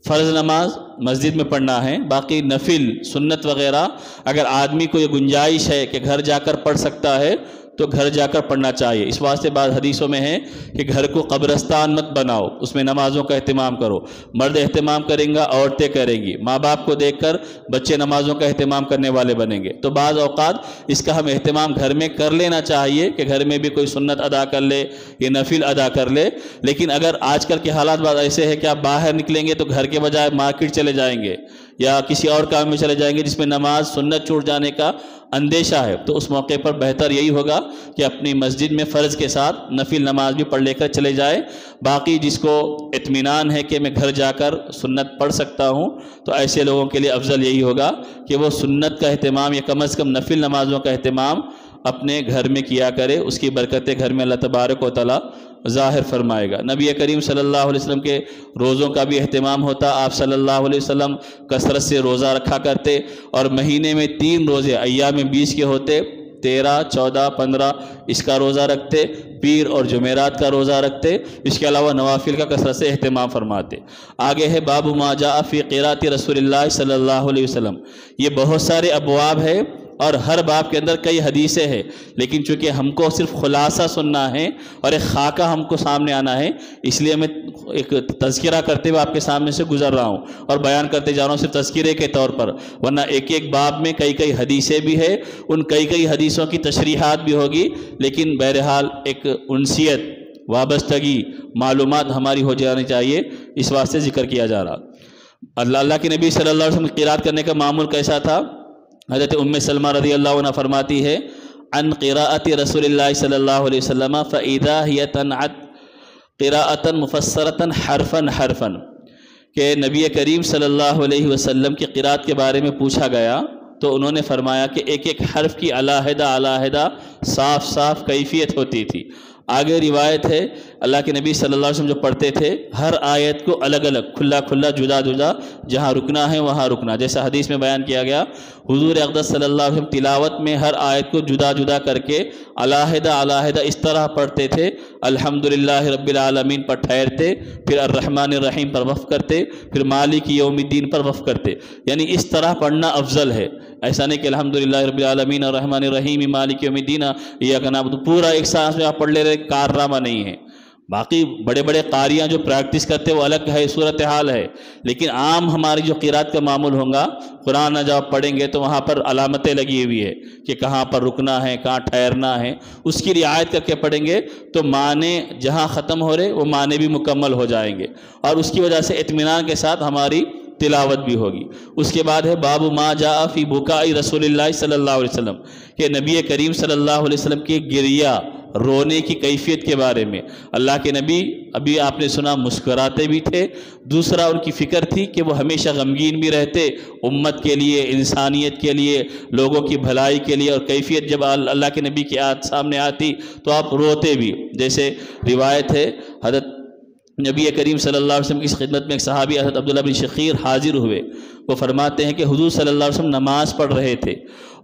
فرض نماز مسجد میں پڑھنا ہے، باقی نفل سنت وغیرہ اگر آدمی کو یہ گنجائش ہے کہ گھر جا کر پڑھ سکتا ہے تو گھر جا کر پڑھنا چاہیے۔ اس واسطے بعض حدیثوں میں ہے کہ گھر کو قبرستان مت بناؤ، اس میں نمازوں کا اہتمام کرو۔ مرد اہتمام کریں گا، عورتیں کریں گی، ماں باپ کو دیکھ کر بچے نمازوں کا اہتمام کرنے والے بنیں گے۔ تو بعض اوقات اس کا ہم اہتمام گھر میں کر لینا چاہیے کہ گھر میں بھی کوئی سنت ادا کر لے یا نفل ادا کر لے۔ لیکن اگر آج کل کے حالات بعض ایسے ہے کہ آپ باہر نکلیں گے تو گھر کے بجائے مارکیٹ چلے جائیں گے یا کسی اور کام میں چلے جائیں گے جس میں نماز سنت چھوٹ جانے کا اندیشہ ہے، تو اس موقع پر بہتر یہی ہوگا کہ اپنی مسجد میں فرض کے ساتھ نفل نماز بھی پڑھ لے کر چلے جائے۔ باقی جس کو اطمینان ہے کہ میں گھر جا کر سنت پڑھ سکتا ہوں، تو ایسے لوگوں کے لیے افضل یہی ہوگا کہ وہ سنت کا اہتمام یا کم از کم نفل نمازوں کا اہتمام اپنے گھر میں کیا کرے۔ اس کی برکتیں گھر میں اللہ تبارک و تعالی ظاہر فرمائے گا۔ نبی کریم صلی اللہ علیہ وسلم کے روزوں کا بھی اہتمام ہوتا۔ آپ صلی اللہ علیہ وسلم کثرت سے روزہ رکھا کرتے اور مہینے میں 3 روزے ایام 20 کے ہوتے، 13، 14، 15 اس کا روزہ رکھتے، پیر اور جمعرات کا روزہ رکھتے۔ اس کے علاوہ نوافل کا کثرت سے اہتمام فرماتے۔ آگے ہے باب ما جاء فی قراءۃ رسول اللہ صلی اللہ علیہ وسلم۔ یہ بہت سارے ابواب ہے اور ہر باب کے اندر کئی حدیثیں ہیں، لیکن چونکہ ہم کو صرف خلاصہ سننا ہے اور ایک خاکہ ہم کو سامنے آنا ہے، اس لیے میں ایک تذکرہ کرتے ہوئے آپ کے سامنے سے گزر رہا ہوں اور بیان کرتے جا رہا ہوں صرف تذکرے کے طور پر، ورنہ ایک ایک باب میں کئی حدیثیں بھی ہیں، ان کئی حدیثوں کی تشریحات بھی ہوگی، لیکن بہرحال ایک انسیت، وابستگی، معلومات ہماری ہو جانی چاہیے، اس واسطے ذکر کیا جا رہا۔ اللہ کے نبی صلی اللہ علیہ وسلم قرات کرنے کا معمول کیسا تھا؟ حضرت ام سلمہ رضی اللہ عنہ فرماتی ہے عن قراءت رسول اللہ صلی اللہ علیہ وسلم فَإِذَا هِيَ تَنْعَتْ قراءة مفسرة حرفا کہ نبی کریم صلی اللہ علیہ وسلم کی قرات کے بارے میں پوچھا گیا تو انہوں نے فرمایا کہ ایک حرف کی علیحدہ صاف کیفیت ہوتی تھی۔ آگے روایت ہے اللہ کے نبی صلی اللہ علیہ وسلم جو پڑھتے تھے ہر آیت کو الگ کھلا جدا جہاں رکنا ہے وہاں رکنا، جیسا حدیث میں بیان کیا گیا حضور اقدس صلی اللہ علیہ وسلم تلاوت میں ہر آیت کو جدا کر کے علیحدہ اس طرح پڑھتے تھے۔ الحمدللہ رب العالمین پر ٹھہرتے، پھر الرحمن الرحیم پر وقف کرتے، پھر مالک یوم الدین پر وقف کرتے، یعنی اس طرح پڑھنا افضل ہے۔ ایسا نہیں کہ الحمدللہ رب العالمین الرحمن الرحیم مالک یوم الدین ایاک نعبد پورا ایک سانس میں آپ پڑھ لے رہے، کارنامہ نہیں ہے۔ باقی بڑے قاریاں جو پریکٹس کرتے وہ الگ ہے، صورتحال ہے، لیکن عام ہماری جو قرات کا معمول ہوگا، قرآن جب آپ پڑھیں گے تو وہاں پر علامتیں لگی ہوئی ہے کہ کہاں پر رکنا ہے، کہاں ٹھہرنا ہے، اس کی رعایت کر کے پڑھیں گے تو معنی جہاں ختم ہو رہے وہ معنی بھی مکمل ہو جائیں گے، اور اس کی وجہ سے اطمینان کے ساتھ ہماری تلاوت بھی ہوگی۔ اس کے بعد ہے باب ما جاء فی بکاء رسول اللہ صلی اللہ علیہ وسلم کہ نبی کریم صلی اللہ علیہ وسلم کی گریہ، رونے کی کیفیت کے بارے میں۔ اللہ کے نبی ابھی آپ نے سنا مسکراتے بھی تھے، دوسرا ان کی فکر تھی کہ وہ ہمیشہ غمگین بھی رہتے امت کے لیے، انسانیت کے لیے، لوگوں کی بھلائی کے لیے، اور کیفیت جب اللہ کے نبی کی سامنے آتی تو آپ روتے بھی۔ جیسے روایت ہے حضرت نبی کریم صلی اللہ علیہ وسلم کی خدمت میں ایک صحابی حضرت عبداللہ بن شخیر حاضر ہوئے، وہ فرماتے ہیں کہ حضور صلی اللہ علیہ وسلم نماز پڑھ رہے تھے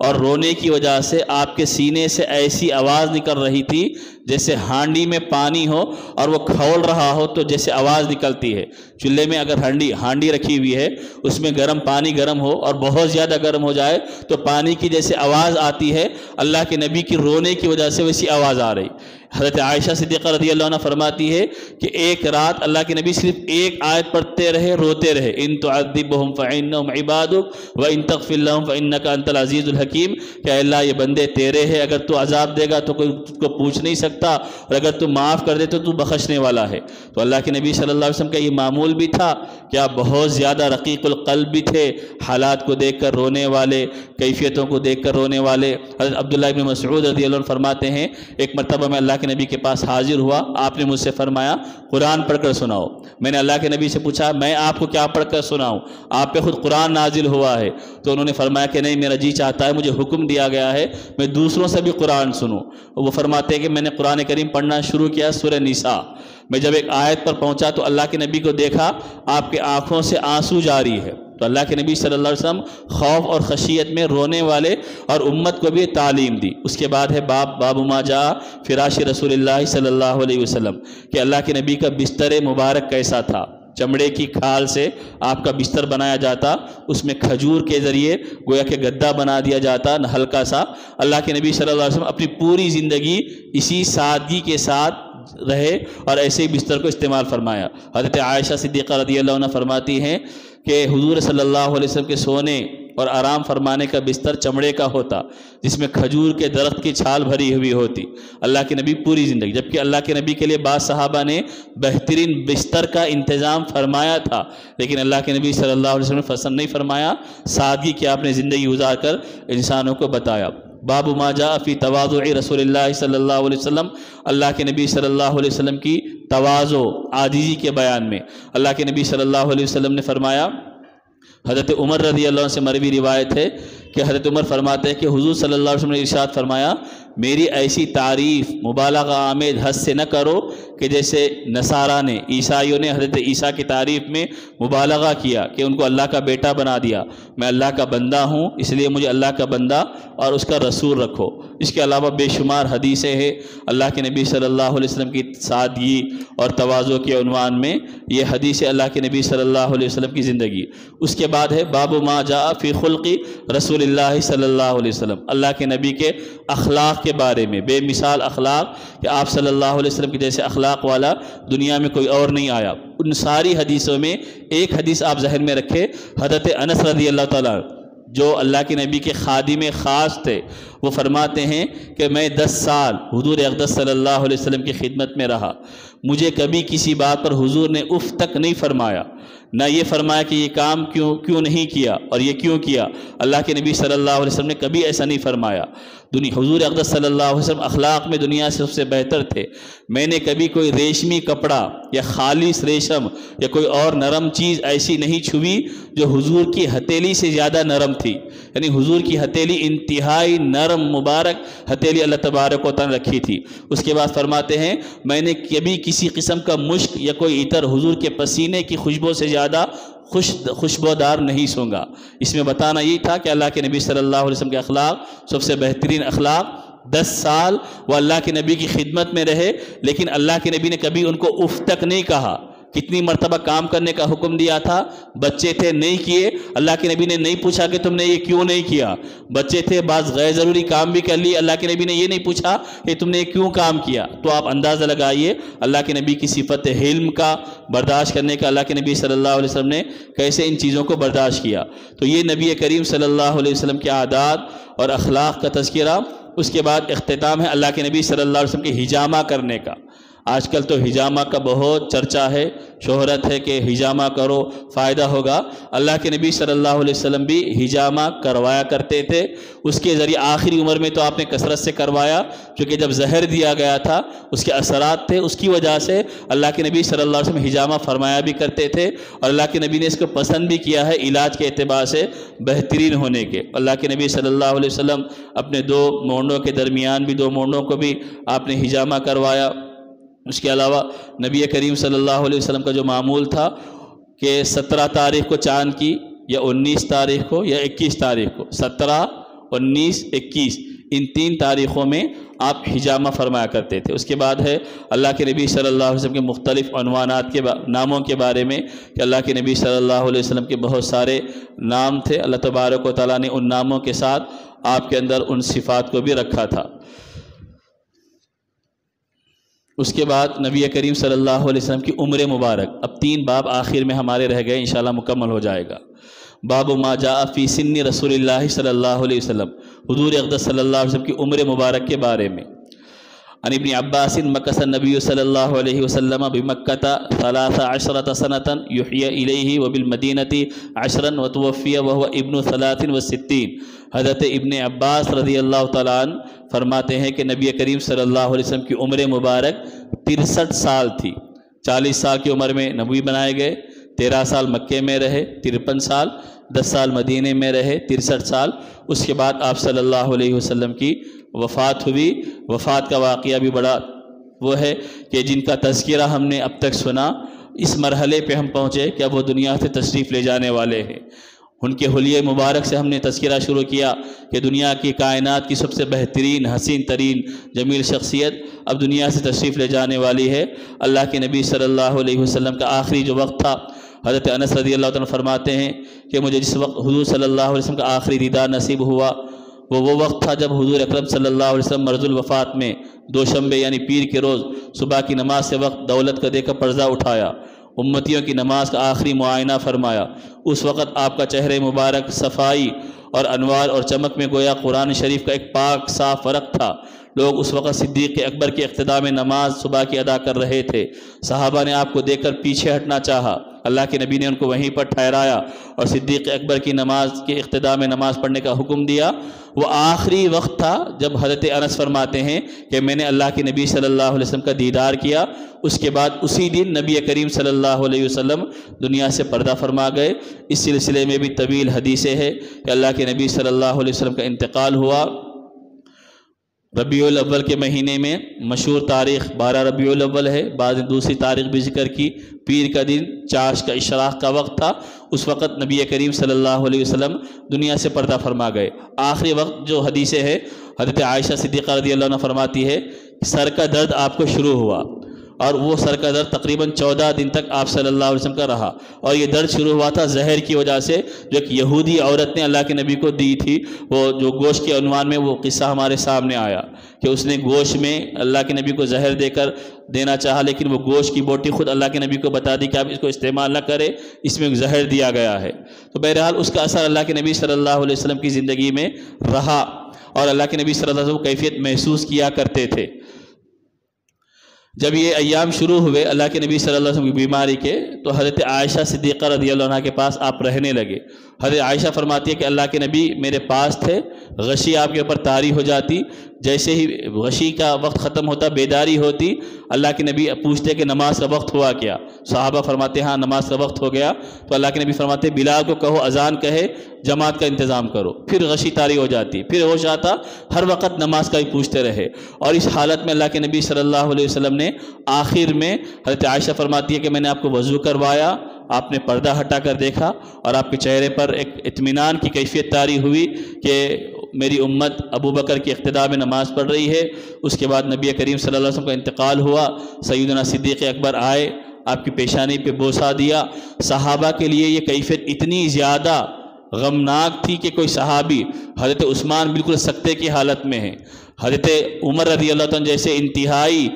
اور رونے کی وجہ سے آپ کے سینے سے ایسی آواز نکل رہی تھی جیسے ہانڈی میں پانی ہو اور وہ کھول رہا ہو تو جیسے آواز نکلتی ہے۔ چولہے میں اگر ہانڈی رکھی ہوئی ہے، اس میں پانی گرم ہو اور بہت زیادہ گرم ہو جائے تو پانی کی جیسے آواز آتی ہے، اللہ کے نبی کی رونے کی وجہ سے ویسی آواز آ رہی۔ حضرت عائشہ صدیقہ رضی اللہ عنہ فرماتی ہے کہ ایک رات اللہ کے نبی صرف ایک آیت پڑھتے رہے، روتے رہے، ان تعذبهم فانهم عبادك وان تغفر لهم فانك انت العزیز الحکیم، کہ اللہ یہ بندے تیرے ہیں، اگر تو عذاب دے گا تو کوئی تجھ کو پوچھ نہیں سکتا، اور اگر تو معاف کر دے تو تو بخشنے والا ہے۔ تو اللہ کے نبی صلی اللہ علیہ وسلم کا یہ معمول بھی تھا کہ آپ بہت زیادہ رقیق القلب بھی تھے، حالات کو دیکھ کر رونے والے، کیفیتوں کو دیکھ کر رونے والے۔ حضرت عبداللہ بن مسعود رضی اللہ عنہ فرماتے ہیں ایک مرتبہ میں اللہ کے نبی کے پاس حاضر ہوا، آپ نے مجھ سے فرمایا قرآن پڑھ کر سناؤ۔ میں نے اللہ کے نبی سے پوچھا میں آپ کو کیا پڑھ کر سناؤں، آپ پہ خود قرآن نازل ہوا ہے؟ تو انہوں نے فرمایا کہ نہیں، میرا جی چاہتا ہے، مجھے حکم دیا گیا ہے میں دوسروں سے بھی قرآن سنوں۔ وہ فرماتے ہیں کہ میں نے قرآن کریم پڑھنا شروع کیا سورہ نساء میں، جب ایک آیت پر پہنچا تو اللہ کے نبی کو دیکھا آپ کے آنکھوں سے آنسو جاری ہے۔ تو اللہ کے نبی صلی اللہ علیہ وسلم خوف اور خشیت میں رونے والے اور امت کو بھی تعلیم دی۔ اس کے بعد ہے باب ما جاء فراش رسول اللہ صلی اللہ علیہ وسلم کہ اللہ کے نبی کا بستر مبارک کیسا تھا۔ چمڑے کی کھال سے آپ کا بستر بنایا جاتا، اس میں کھجور کے ذریعے گویا کہ گدا بنا دیا جاتا ہلکا سا۔ اللہ کے نبی صلی اللہ علیہ وسلم اپنی پوری زندگی اسی سادگی کے ساتھ رہے اور ایسے ہی بستر کو استعمال فرمایا۔ حضرت عائشہ صدیقہ رضی اللہ عنہ فرماتی ہیں کہ حضور صلی اللہ علیہ وسلم کے سونے اور آرام فرمانے کا بستر چمڑے کا ہوتا، جس میں کھجور کے درخت کی چھال بھری ہوئی ہوتی۔ اللہ کے نبی پوری زندگی، جبکہ اللہ کے نبی کے لیے بعض صحابہ نے بہترین بستر کا انتظام فرمایا تھا، لیکن اللہ کے نبی صلی اللہ علیہ وسلم نے پسند نہیں فرمایا، سادگی کی آپ نے زندگی گزار کر انسانوں کو بتایا۔ باب ما جاء فی تواضع رسول اللہ صلی اللہ علیہ وسلم، اللہ کے نبی صلی اللہ علیہ وسلم کی تواضع عاجزی کے بیان میں اللہ کے نبی صلی اللہ علیہ وسلم نے فرمایا، حضرت عمر رضی اللہ عنہ سے مروی روایت ہے کہ حضرت عمر فرماتے ہیں کہ حضور صلی اللہ علیہ وسلم نے ارشاد فرمایا، میری ایسی تعریف مبالغہ آمیز حد سے نہ کرو کہ جیسے نصارہ نے، عیسائیوں نے حضرت عیسیٰ کی تعریف میں مبالغہ کیا کہ ان کو اللہ کا بیٹا بنا دیا۔ میں اللہ کا بندہ ہوں، اس لیے مجھے اللہ کا بندہ اور اس کا رسول رکھو۔ اس کے علاوہ بے شمار حدیثیں ہیں اللہ کے نبی صلی اللہ علیہ وسلم کی سادگی اور تواضع کے عنوان میں، یہ حدیث ہے اللہ کے نبی صلی اللہ علیہ وسلم کی زندگی۔ اس کے بعد ہے باب ما جاء فی خلق رسول اللہ صلی اللہ علیہ وسلم، اللہ کے نبی کے اخلاق کے بارے میں، بے مثال اخلاق کہ آپ صلی اللہ علیہ وسلم کے جیسے اخلاق والا دنیا میں کوئی اور نہیں آیا۔ ان ساری حدیثوں میں ایک حدیث آپ ذہن میں رکھے، حضرت انس رضی اللہ تعالیٰ جو اللہ کے نبی کے خادم خاص تھے، وہ فرماتے ہیں کہ میں 10 سال حضور اقدس صلی اللہ علیہ وسلم کی خدمت میں رہا، مجھے کبھی کسی بات پر حضور نے اف تک نہیں فرمایا، نہ یہ فرمایا کہ یہ کام کیوں نہیں کیا اور یہ کیوں کیا۔ اللہ کے نبی صلی اللہ علیہ وسلم نے کبھی ایسا نہیں فرمایا۔ حضور اقدس صلی اللہ علیہ وسلم اخلاق میں دنیا سے سب سے بہتر تھے۔ میں نے کبھی کوئی ریشمی کپڑا یا خالص ریشم یا کوئی اور نرم چیز ایسی نہیں چھوئی جو حضور کی ہتھیلی سے زیادہ نرم تھی، یعنی حضور کی ہتھیلی انتہائی نرم مبارک ہتھیلی اللہ تبارک و تعالیٰ رکھی تھی۔ اس کے بعد فرماتے ہیں میں نے کبھی کسی قسم کا مشک یا کوئی عطر حضور کے پسینے کی خوشبو سے زیادہ خوشبودار نہیں سونگا۔ اس میں بتانا یہی تھا کہ اللہ کے نبی صلی اللہ علیہ وسلم کے اخلاق سب سے بہترین اخلاق۔ 10 سال وہ اللہ کے نبی کی خدمت میں رہے، لیکن اللہ کے نبی نے کبھی ان کو اف تک نہیں کہا۔ کتنی مرتبہ کام کرنے کا حکم دیا تھا، بچے تھے نہیں کیے، اللہ کے نبی نے نہیں پوچھا کہ تم نے یہ کیوں نہیں کیا۔ بچے تھے، بعض غیر ضروری کام بھی کر لیے، اللہ کے نبی نے یہ نہیں پوچھا کہ تم نے یہ کیوں کام کیا۔ تو آپ اندازہ لگائیے اللہ کے نبی کی صفت حلم کا، برداشت کرنے کا، اللہ کے نبی صلی اللہ علیہ وسلم نے کیسے ان چیزوں کو برداشت کیا۔ تو یہ نبی کریم صلی اللہ علیہ وسلم کے عادات اور اخلاق کا تذکرہ۔ اس کے بعد اختتام ہے اللہ کے نبی صلی اللہ علیہ وسلم کے حجامہ کرنے کا۔ آج کل تو حجامہ کا بہت چرچا ہے، شہرت ہے کہ حجامہ کرو فائدہ ہوگا۔ اللہ کے نبی صلی اللہ علیہ وسلم بھی حجامہ کروایا کرتے تھے۔ اس کے ذریعے آخری عمر میں تو آپ نے کثرت سے کروایا، کیونکہ جب زہر دیا گیا تھا اس کے اثرات تھے، اس کی وجہ سے اللہ کے نبی صلی اللہ علیہ وسلم حجامہ فرمایا بھی کرتے تھے، اور اللہ کے نبی نے اس کو پسند بھی کیا ہے علاج کے اعتبار سے بہترین ہونے کے۔ اللہ کے نبی صلی اللہ علیہ وسلم اپنے 2 مونڈوں کے درمیان بھی 2 مونڈوں کو بھی آپ نے حجامہ کروایا۔ اس کے علاوہ نبی کریم صلی اللہ علیہ وسلم کا جو معمول تھا کہ 17 تاریخ کو چاند کی، یا 19 تاریخ کو، یا 21 تاریخ کو، 17، 19، 21 ان 3 تاریخوں میں آپ حجامہ فرمایا کرتے تھے۔ اس کے بعد ہے اللہ کے نبی صلی اللہ علیہ وسلم کے مختلف عنوانات کے ناموں کے بارے میں کہ اللہ کے نبی صلی اللہ علیہ وسلم کے بہت سارے نام تھے، اللہ تبارک و تعالیٰ نے ان ناموں کے ساتھ آپ کے اندر ان صفات کو بھی رکھا تھا۔ اس کے بعد نبی کریم صلی اللہ علیہ وسلم کی عمر مبارک، اب 3 باب آخر میں ہمارے رہ گئے، انشاءاللہ مکمل ہو جائے گا۔ باب ما جاء فی سن رسول اللہ صلی اللہ علیہ وسلم، حضور اقدس صلی اللہ علیہ وسلم کی عمر مبارک کے بارے میں۔ عن ابن عباس مکث النبی صلی اللہ علیہ وسلم بمکۃ 13 سنة یحیی الیہ وبالمدینۃ 10 وتوفی وهو ابن 63۔ حضرت ابن عباس رضی اللہ تعالیٰ عنہ فرماتے ہیں کہ نبی کریم صلی اللہ علیہ وسلم کی عمر مبارک 63 سال تھی۔ 40 سال کی عمر میں نبی بنائے گئے، 13 سال مکے میں رہے، 53 سال، 10 سال مدینے میں رہے، 63 سال۔ اس کے بعد آپ صلی اللہ علیہ وسلم کی وفات ہوئی۔ وفات کا واقعہ بھی بڑا وہ ہے کہ جن کا تذکرہ ہم نے اب تک سنا، اس مرحلے پہ ہم پہنچے کہ اب وہ دنیا سے تشریف لے جانے والے ہیں۔ ان کے حلیے مبارک سے ہم نے تذکرہ شروع کیا کہ دنیا کی کائنات کی سب سے بہترین حسین ترین جمیل شخصیت اب دنیا سے تشریف لے جانے والی ہے۔ اللہ کے نبی صلی اللہ علیہ وسلم کا آخری جو وقت تھا، حضرت انس رضی اللہ عنہ فرماتے ہیں کہ مجھے جس وقت حضور صلی اللہ علیہ وسلم کا آخری دیدار نصیب ہوا وہ وقت تھا جب حضور اکرم صلی اللہ علیہ وسلم مرض الوفات میں دوشنبے یعنی پیر کے روز صبح کی نماز سے وقت دولت کا دے کر پردہ اٹھایا، امتیوں کی نماز کا آخری معائنہ فرمایا۔ اس وقت آپ کا چہرے مبارک صفائی اور انوار اور چمک میں گویا قرآن شریف کا ایک پاک صاف ورق تھا۔ لوگ اس وقت صدیق اکبر کے اقتداء میں نماز صبح کی ادا کر رہے تھے۔ صحابہ نے آپ کو دیکھ کر پیچھے ہٹنا چاہا، اللہ کے نبی نے ان کو وہیں پر ٹھہرایا اور صدیق اکبر کی نماز کے اقتداء میں نماز پڑھنے کا حکم دیا۔ وہ آخری وقت تھا جب حضرت انس فرماتے ہیں کہ میں نے اللہ کے نبی صلی اللہ علیہ وسلم کا دیدار کیا، اس کے بعد اسی دن نبی کریم صلی اللہ علیہ وسلم دنیا سے پردہ فرما گئے۔ اس سلسلے میں بھی طویل حدیثیں ہیں کہ اللہ کے نبی صلی اللہ علیہ وسلم کا انتقال ہوا ربیع الاول کے مہینے میں، مشہور تاریخ 12 ربیع الاول ہے، بعض دوسری تاریخ بھی ذکر کی، پیر کا دن چاش کا اشراق کا وقت تھا، اس وقت نبی کریم صلی اللہ علیہ وسلم دنیا سے پردہ فرما گئے۔ آخری وقت جو حدیثیں ہے حضرت عائشہ صدیقہ رضی اللہ عنہ فرماتی ہے سر کا درد آپ کو شروع ہوا اور وہ سر کا درد تقریباً 14 دن تک آپ صلی اللہ علیہ وسلم کا رہا، اور یہ درد شروع ہوا تھا زہر کی وجہ سے جو ایک یہودی عورت نے اللہ کے نبی کو دی تھی۔ وہ جو گوشت کے عنوان میں وہ قصہ ہمارے سامنے آیا کہ اس نے گوشت میں اللہ کے نبی کو زہر دے کر دینا چاہا، لیکن وہ گوشت کی بوٹی خود اللہ کے نبی کو بتا دی کہ آپ اس کو استعمال نہ کرے، اس میں زہر دیا گیا ہے۔ تو بہرحال اس کا اثر اللہ کے نبی صلی اللہ علیہ وسلم کی زندگی میں رہا اور اللہ کے نبی صلی اللہ علیہ وسلم کیفیت محسوس کیا کرتے تھے۔ جب یہ ایام شروع ہوئے اللہ کے نبی صلی اللہ علیہ وسلم کی بیماری کے، تو حضرت عائشہ صدیقہ رضی اللہ عنہ کے پاس آپ رہنے لگے۔ حضرت عائشہ فرماتی ہے کہ اللہ کے نبی میرے پاس تھے، غشی آپ کے اوپر طاری ہو جاتی، جیسے ہی غشی کا وقت ختم ہوتا بیداری ہوتی، اللہ کے نبی پوچھتے کہ نماز کا وقت ہوا کیا؟ صحابہ فرماتے ہاں نماز کا وقت ہو گیا، تو اللہ کے نبی فرماتے بلال کو کہو اذان کہے، جماعت کا انتظام کرو۔ پھر غشی طاری ہو جاتی، پھر ہوش آتا، ہر وقت نماز کا ہی پوچھتے رہے۔ اور اس حالت میں اللہ کے نبی صلی اللہ علیہ وسلم نے آخر میں حضرت عائشہ فرماتی ہے کہ میں نے آپ کو وضو کروایا، آپ نے پردہ ہٹا کر دیکھا اور آپ کے چہرے پر ایک اطمینان کی کیفیت طاری ہوئی کہ میری امت ابو بکر کی اقتداء میں نماز پڑھ رہی ہے۔ اس کے بعد نبی کریم صلی اللہ علیہ وسلم کا انتقال ہوا، سیدنا صدیق اکبر آئے، آپ کی پیشانی پہ بوسہ دیا۔ صحابہ کے لیے یہ کیفیت اتنی زیادہ غمناک تھی کہ کوئی صحابی، حضرت عثمان بالکل سکتے کی حالت میں ہیں، حضرت عمر رضی اللہ عنہ جیسے انتہائی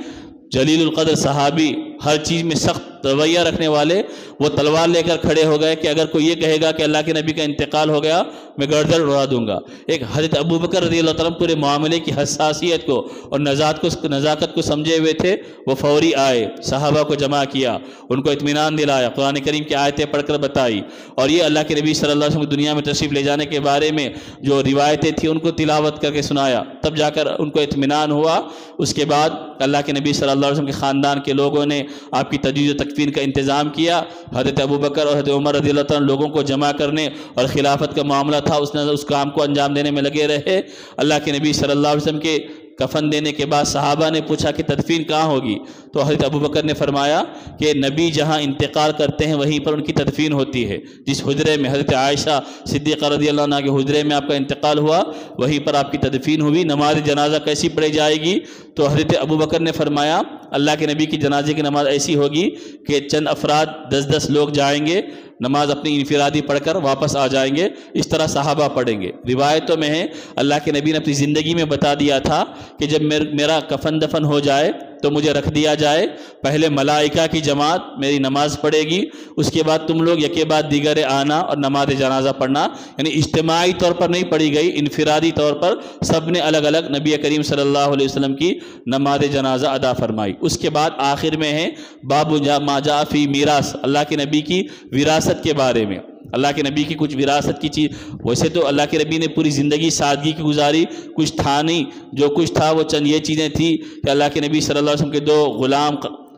جلیل القدر صحابی، ہر چیز میں سخت رویہ رکھنے والے، وہ تلوار لے کر کھڑے ہو گئے کہ اگر کوئی یہ کہے گا کہ اللہ کے نبی کا انتقال ہو گیا میں گردن اڑا دوں گا۔ ایک حضرت ابو بکر رضی اللہ عنہ پورے معاملے کی حساسیت کو اور نزاکت کو سمجھے ہوئے تھے، وہ فوری آئے، صحابہ کو جمع کیا، ان کو اطمینان دلایا، قرآن کریم کی آیتیں پڑھ کر بتائی، اور یہ اللہ کے نبی صلی اللہ علیہ وسلم دنیا میں تشریف لے جانے کے بارے میں جو روایتیں تھیں ان کو تلاوت کر کے سنایا، تب جا کر ان کو اطمینان ہوا۔ اس کے بعد اللہ کے نبی صلی اللہ علیہ وسلم کے خاندان کے لوگوں نے آپ کی تجویز و تکفین کا انتظام کیا۔ حضرت ابو بکر اور حضرت عمر رضی اللہ عنہ لوگوں کو جمع کرنے اور خلافت کا معاملہ تھا، اس کام کو انجام دینے میں لگے رہے۔ اللہ کے نبی صلی اللہ علیہ وسلم کے کفن دینے کے بعد صحابہ نے پوچھا کہ تدفین کہاں ہوگی؟ تو حضرت ابو بکر نے فرمایا کہ نبی جہاں انتقال کرتے ہیں وہیں پر ان کی تدفین ہوتی ہے۔ جس حجرے میں حضرت عائشہ صدیقہ رضی اللہ عنہ کے حجرے میں آپ کا انتقال ہوا وہیں پر آپ کی تدفین ہوئی۔ نماز جنازہ کیسی پڑھی جائے گی؟ تو حضرت ابو بکر نے فرمایا اللہ کے نبی کی جنازے کی نماز ایسی ہوگی کہ چند افراد 10-10 لوگ جائیں گے، نماز اپنی انفرادی پڑھ کر واپس آ جائیں گے، اس طرح صحابہ پڑھیں گے۔ روایتوں میں ہے اللہ کے نبی نے اپنی زندگی میں بتا دیا تھا کہ جب میرا کفن دفن ہو جائے تو مجھے رکھ دیا جائے، پہلے ملائکہ کی جماعت میری نماز پڑھے گی، اس کے بعد تم لوگ یکے بعد دیگر آنا اور نماز جنازہ پڑھنا، یعنی اجتماعی طور پر نہیں پڑھی گئی، انفرادی طور پر سب نے الگ الگ نبی کریم صلی اللہ علیہ وسلم کی نماز جنازہ ادا فرمائی۔ اس کے بعد آخر میں ہے باب ما جاء فی میراث، اللہ کے نبی کی وراثت کے بارے میں، اللہ کے نبی کی کچھ وراثت کی چیز۔ ویسے تو اللہ کے نبی نے پوری زندگی سادگی کی گزاری، کچھ تھا نہیں، جو کچھ تھا وہ چند یہ چیزیں تھیں کہ اللہ کے نبی صلی اللہ علیہ وسلم کے 2 غلام،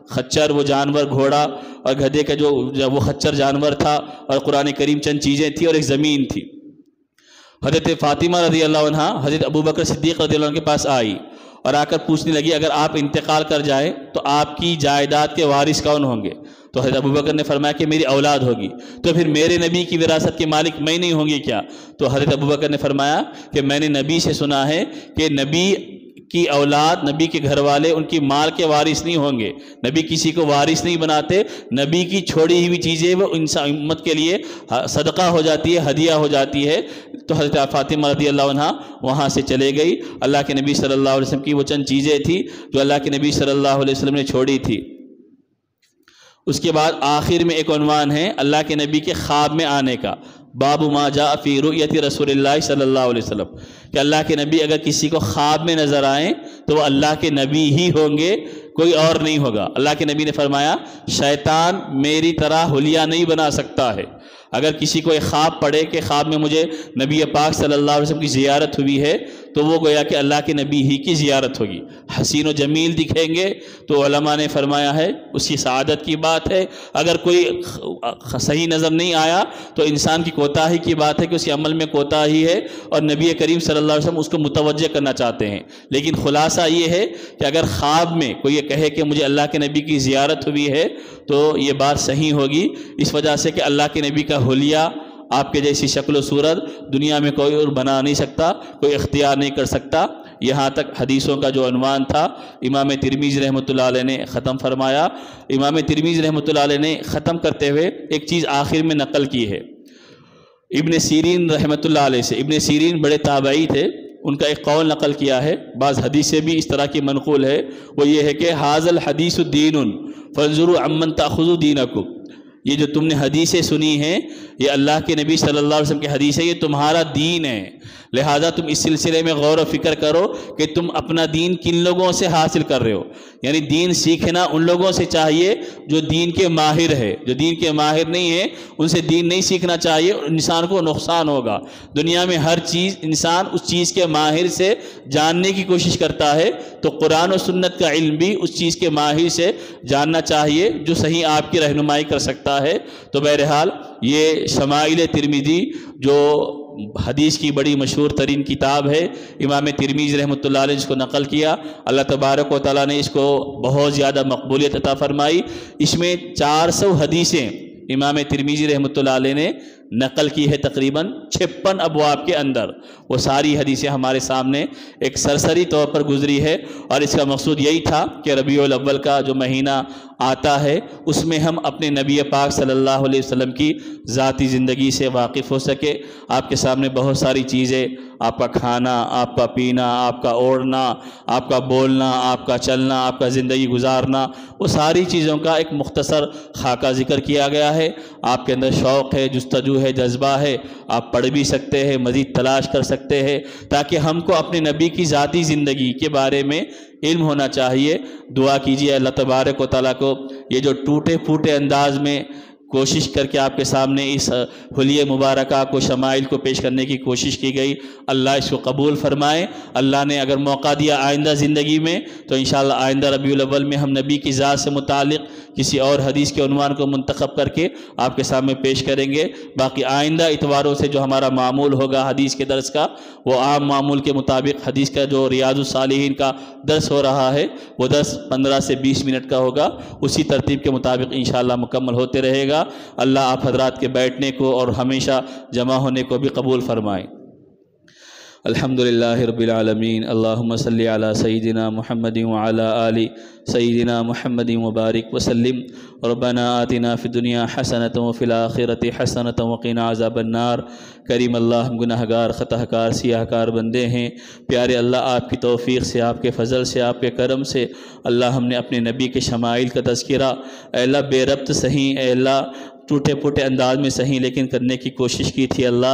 خچر وہ جانور، گھوڑا اور گدھے کا جو وہ خچر جانور تھا، اور قرآن کریم چند چیزیں تھیں اور ایک زمین تھی۔ حضرت فاطمہ رضی اللہ عنہ حضرت ابو بکر صدیق رضی اللہ عنہ کے پاس آئی اور آ کر پوچھنے لگی اگر آپ انتقال کر جائیں تو آپ کی جائیداد کے وارث کون ہوں گے؟ تو حضرت ابوبکر نے فرمایا کہ میری اولاد ہوگی، تو پھر میرے نبی کی وراثت کے مالک میں نہیں ہوں گی کیا؟ تو حضرت ابوبکر نے فرمایا کہ میں نے نبی سے سنا ہے کہ نبی کی اولاد، نبی کے گھر والے ان کی مال کے وارث نہیں ہوں گے، نبی کسی کو وارث نہیں بناتے، نبی کی چھوڑی ہوئی چیزیں وہ انسان امت کے لیے صدقہ ہو جاتی ہے، ہدیہ ہو جاتی ہے۔ تو حضرت فاطمہ رضی اللہ عنہ وہاں سے چلے گئی، اللہ کے نبی صلی اللہ علیہ وسلم کی وہ چند چیزیں تھیں جو اللہ کے نبی صلی اللہ علیہ وسلم نے چھوڑی تھی۔ اس کے بعد آخر میں ایک عنوان ہے اللہ کے نبی کے خواب میں آنے کا، باب ما جاء فی رؤیت رسول اللہ صلی اللہ علیہ وسلم، کہ اللہ کے نبی اگر کسی کو خواب میں نظر آئیں تو وہ اللہ کے نبی ہی ہوں گے، کوئی اور نہیں ہوگا۔ اللہ کے نبی نے فرمایا شیطان میری طرح حلیہ نہیں بنا سکتا ہے۔ اگر کسی کو ایک خواب پڑے کہ خواب میں مجھے نبی پاک صلی اللہ علیہ وسلم کی زیارت ہوئی ہے تو وہ گویا کہ اللہ کے نبی ہی کی زیارت ہوگی، حسین و جمیل دکھیں گے تو علماء نے فرمایا ہے اس کی سعادت کی بات ہے۔ اگر کوئی صحیح نظر نہیں آیا تو انسان کی کوتاہی کی بات ہے کہ اس کے عمل میں کوتاہی ہے اور نبی کریم صلی اللہ علیہ وسلم اس کو متوجہ کرنا چاہتے ہیں۔ لیکن خلاصہ یہ ہے کہ اگر خواب میں کوئی یہ کہے کہ مجھے اللہ کے نبی کی زیارت ہوئی ہے تو یہ بات صحیح ہوگی، اس وجہ سے کہ اللہ کے نبی کا حلیہ آپ کے جیسی شکل و صورت دنیا میں کوئی اور بنا نہیں سکتا، کوئی اختیار نہیں کر سکتا۔ یہاں تک حدیثوں کا جو عنوان تھا امام ترمذی رحمۃ اللہ علیہ نے ختم فرمایا۔ امام ترمذی رحمۃ اللہ علیہ نے ختم کرتے ہوئے ایک چیز آخر میں نقل کی ہے ابن سیرین رحمۃ اللہ علیہ سے۔ ابن سیرین بڑے تابعی تھے، ان کا ایک قول نقل کیا ہے، بعض حدیثیں بھی اس طرح کی منقول ہے، وہ یہ ہے کہ ھذا الحدیث دین فانظروا عمن تاخذوا دینکم، یہ جو تم نے حدیثیں سنی ہیں یہ اللہ کے نبی صلی اللہ علیہ وسلم کی حدیث ہے، یہ تمہارا دین ہے، لہٰذا تم اس سلسلے میں غور و فکر کرو کہ تم اپنا دین کن لوگوں سے حاصل کر رہے ہو۔ یعنی دین سیکھنا ان لوگوں سے چاہیے جو دین کے ماہر ہے، جو دین کے ماہر نہیں ہے ان سے دین نہیں سیکھنا چاہیے، انسان کو نقصان ہوگا۔ دنیا میں ہر چیز انسان اس چیز کے ماہر سے جاننے کی کوشش کرتا ہے، تو قرآن و سنت کا علم بھی اس چیز کے ماہر سے جاننا چاہیے جو صحیح آپ کی رہنمائی کر سکتا ہے۔ تو بہرحال یہ شمائل ترمذی جو حدیث کی بڑی مشہور ترین کتاب ہے، امام ترمذی رحمۃ اللہ علیہ جس کو نقل کیا، اللہ تبارک و تعالیٰ نے اس کو بہت زیادہ مقبولیت عطا فرمائی۔ اس میں 400 حدیثیں امام ترمذی رحمۃ اللہ علیہ نے نقل کی ہے، تقریباً 56 ابواب کے اندر۔ وہ ساری حدیثیں ہمارے سامنے ایک سرسری طور پر گزری ہے، اور اس کا مقصود یہی تھا کہ ربیع الاول کا جو مہینہ آتا ہے اس میں ہم اپنے نبی پاک صلی اللہ علیہ وسلم کی ذاتی زندگی سے واقف ہو سکے۔ آپ کے سامنے بہت ساری چیزیں، آپ کا کھانا، آپ کا پینا، آپ کا اوڑھنا، آپ کا بولنا، آپ کا چلنا، آپ کا زندگی گزارنا، وہ ساری چیزوں کا ایک مختصر خاکہ ذکر کیا گیا ہے۔ آپ کے اندر شوق ہے، جستجو ہے، جذبہ ہے، آپ پڑھ بھی سکتے ہیں، مزید تلاش کر سکتے ہیں، تاکہ ہم کو اپنے نبی کی ذاتی زندگی کے بارے میں علم ہونا چاہیے۔ دعا کیجیے اللہ تبارک و تعالیٰ کو یہ جو ٹوٹے پھوٹے انداز میں کوشش کر کے آپ کے سامنے اس حلیہ مبارکہ کو، شمائل کو پیش کرنے کی کوشش کی گئی، اللہ اس کو قبول فرمائے۔ اللہ نے اگر موقع دیا آئندہ زندگی میں تو انشاءاللہ آئندہ ربیع الاول میں ہم نبی کی ذات سے متعلق کسی اور حدیث کے عنوان کو منتخب کر کے آپ کے سامنے پیش کریں گے۔ باقی آئندہ اتواروں سے جو ہمارا معمول ہوگا حدیث کے درس کا، وہ عام معمول کے مطابق حدیث کا جو ریاض الصالحین کا درس ہو رہا ہے وہ درس 15 سے 20 منٹ کا ہوگا، اسی ترتیب کے مطابق انشاءاللہ مکمل ہوتے رہے گا۔ اللہ آپ حضرات کے بیٹھنے کو اور ہمیشہ جمع ہونے کو بھی قبول فرمائے۔ الحمدللہ رب العالمین، اللہم صلی علی سیدنا محمد وعلی آل سیدنا محمد وبارک وسلم۔ ربنا آتنا فی الدنیا حسنۃ وفی الآخرۃ حسنۃ وقنا عذاب النار۔ کریم اللہ، ہم گناہ گار، خطا کار، سیاہ کار بندے ہیں، پیارے اللہ آپ کی توفیق سے، آپ کے فضل سے، آپ کے کرم سے اللہ ہم نے اپنے نبی کے شمائل کا تذکرہ اے اللہ بے ربط صحیح، اے اللہ ٹوٹے پھوٹے انداز میں صحیح لیکن کرنے کی کوشش کی تھی۔ اللہ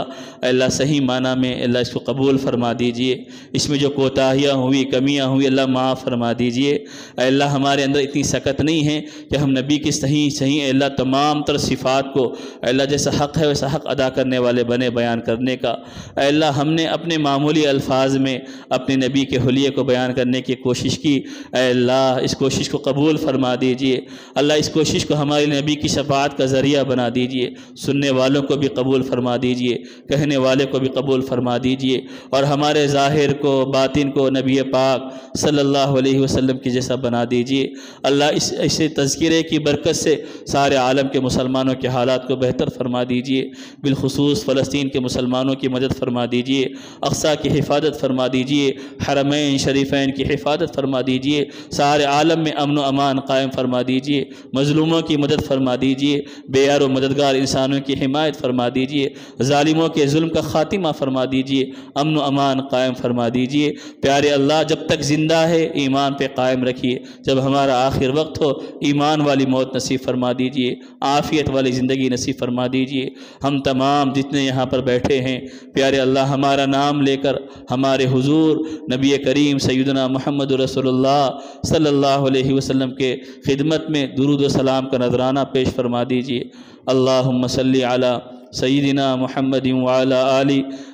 اے اللہ صحیح معنی میں اللہ اس کو قبول فرما دیجئے، اس میں جو کوتاہیاں ہوئی، کمیاں ہوئی، اللہ معاف فرما دیجئے۔ اے اللہ ہمارے اندر اتنی سکت نہیں ہے کہ ہم نبی کی صحیح اے اللہ تمام تر صفات کو اے اللہ جیسا حق ہے ویسا حق ادا کرنے والے بنے بیان کرنے کا۔ اے اللہ ہم نے اپنے معمولی الفاظ میں اپنے نبی کے حلیے کو بیان کرنے کی کوشش کی، اے اللہ اس کوشش کو قبول فرما دیجئے۔ اللہ اس کوشش کو ہمارے نبی کی شفاعت کا ذریعہ ذریعہ بنا دیجئے، سننے والوں کو بھی قبول فرما دیجئے، کہنے والے کو بھی قبول فرما دیجئے، اور ہمارے ظاہر کو باطن کو نبی پاک صلی اللہ علیہ وسلم کی جیسا بنا دیجئے۔ اللہ اس تذکرے کی برکت سے سارے عالم کے مسلمانوں کے حالات کو بہتر فرما دیجئے، بالخصوص فلسطین کے مسلمانوں کی مدد فرما دیجئے، اقصیٰ کی حفاظت فرما دیجئے، حرمین شریفین کی حفاظت فرما دیجئے، سارے عالم میں امن و امان قائم فرما دیجئے، مظلوموں کی مدد فرما دیجئے، بے یار و مددگار انسانوں کی حمایت فرما دیجئے، ظالموں کے ظلم کا خاتمہ فرما دیجئے، امن و امان قائم فرما دیجئے۔ پیارے اللہ، جب تک زندہ ہے ایمان پہ قائم رکھیے، جب ہمارا آخر وقت ہو ایمان والی موت نصیب فرما دیجئے، عافیت والی زندگی نصیب فرما دیجئے۔ ہم تمام جتنے یہاں پر بیٹھے ہیں پیارے اللہ، ہمارا نام لے کر ہمارے حضور نبی کریم سیدنا محمد رسول اللہ صلی اللہ علیہ وسلم کے خدمت میں درود و سلام کا نذرانہ پیش فرما دیجئے۔ اللہم صلی علی سیدنا محمد وعلی آل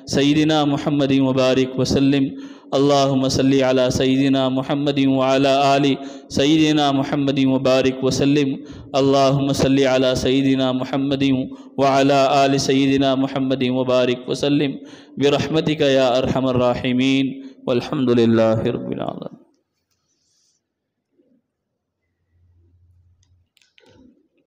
سیدنا محمد وبارک وسلم۔ اللہم صلی علی سیدنا محمد وعلی آل سیدنا محمد وبارک وسلم۔ اللہم صلی علی سیدنا محمد وعلی آل سیدنا محمد وبارک وسلم برحمتک یا ارحم الراحمین، والحمد للہ رب العالمین۔